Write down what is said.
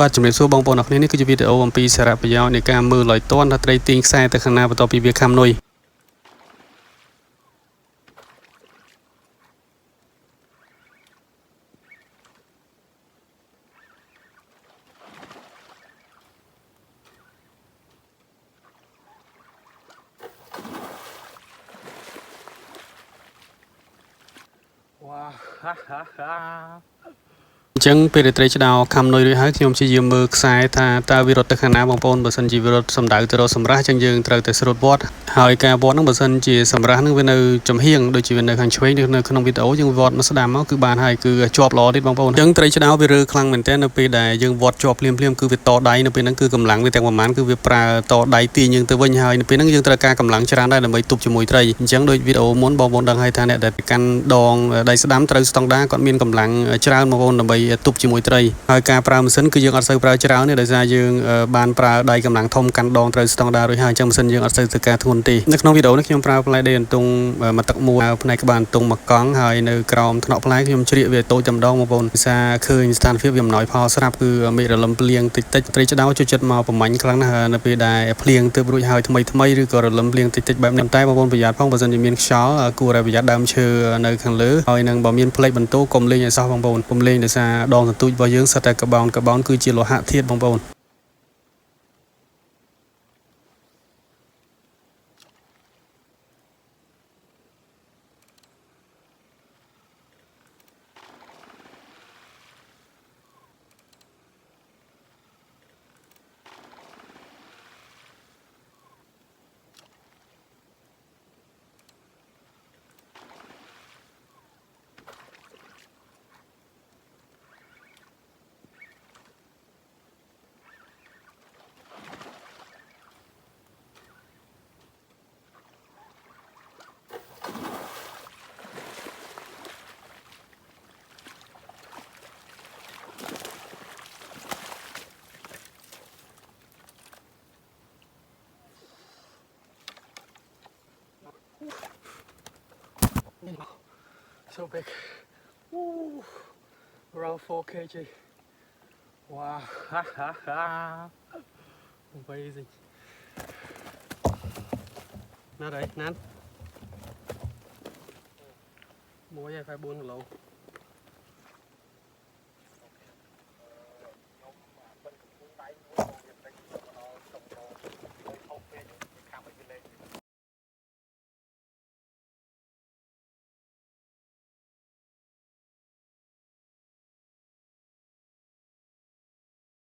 បាទជំរាបសួរបងប្អូនអរគ្នានេះគឺជាវីដេអូអំពីសារៈប្រយោជន៍នៃការមើលលយទាន់ថាត្រីទាញខ្សែទៅខាងណាបន្ទាប់ពីវាខាំនុយវ៉ាហាហាហាអញ្ចឹងពេលដែលត្រីឆ្ដោខំនុយរួចហើយខ្ញុំព្យាយាមមើលខ្សែថាតើវារត់ទៅខាងណាបងប្អូនបើសិនជាវារត់សំដៅទៅរកសម្រាប់អញ្ចឹងយើងត្រូវតែស្រូតវត្តហើយការវត្តហ្នឹងបើសិនជាសម្រាប់ហ្នឹងវានៅចំហៀងដូចជាវានៅខាងឆ្វេងឬនៅក្នុងវីដេអូយើងវត្តមកស្ដាំមកគឺបានហើយគឺជាប់ល្អទៀតបងប្អូនអញ្ចឹងត្រីឆ្ដោវារើខ្លាំងមែនទែននៅពេលដែលយើងវត្តជាប់ភ្លាមគឺវាតដៃនៅពេលហ្នឹងគឺកម្លាំងវាទាំងប្រមាណគឺវាប្រើតដៃទាញយើងទៅវិញហើយនៅពេលហ្នឹងយើងត្រូវការកម្លាំងច្រើនដែរដើម្បីទប់ជាមួយត្រីអញ្ចឹងដូចវីដេអូមុនបងប្អូនដឹងហើយថាអ្នកដែលកាន់ដងដៃស្ដាំត្រូវស្តង់ដាគាត់មានកម្លាំងច្រើនបងប្អូនដើម្បីទប់ជាមួយត្រីហើយការប្រើម៉ាស៊ីនគឺយើងអត់សូវប្រើច្រើនទេដោយសារយើងបានប្រើដៃកម្លាំងធំកាន់ដងត្រូវស្តង់ដារួចហើយអញ្ចឹងម៉ាស៊ីនយើងអត់សូវធ្វើការធ្ងន់ទេនៅក្នុងវីដេអូនេះខ្ញុំប្រើផ្លែដេរអន្ទង់មួយទឹកមួយផ្នែកក្បាលអន្ទង់មួយកង់ហើយនៅក្រោមថ្នាក់ផ្លែខ្ញុំជ្រៀកវាតូចតែម្ដងបងប្អូនភាសាឃើញស្ថានភាពវាអំណោយផលស្រាប់គឺមេរលឹមភ្លៀងតិចត្រីឆ្ដោចូលចិត្តមកប្រមាញ់ខ្លាំងណាស់នៅពេលដែលភ្លៀងទើបរួចហើយថ្មីឬក៏រលឹមភ្លៀងតិចបែបនេះតែបងប្អូនប្រយ័ត្នផងបើសិនជាមានខ្យល់គួរតែប្រយ័ត្នដើមឈើនៅខាងលើហើយនឹងបើមានផ្លេកបន្ទោកុំលេងឲ្យសោះបងប្អូនកុំលេងដោយសារដងសន្ទូចរបស់យើងសិតតែកបោនគឺជាលោហៈធាតុបងប្អូនSo big. Woo. Around 4 kg. Wow. Ha ha ha. Amazing. Nào đấy, nán. Mỗi phải 4 kg.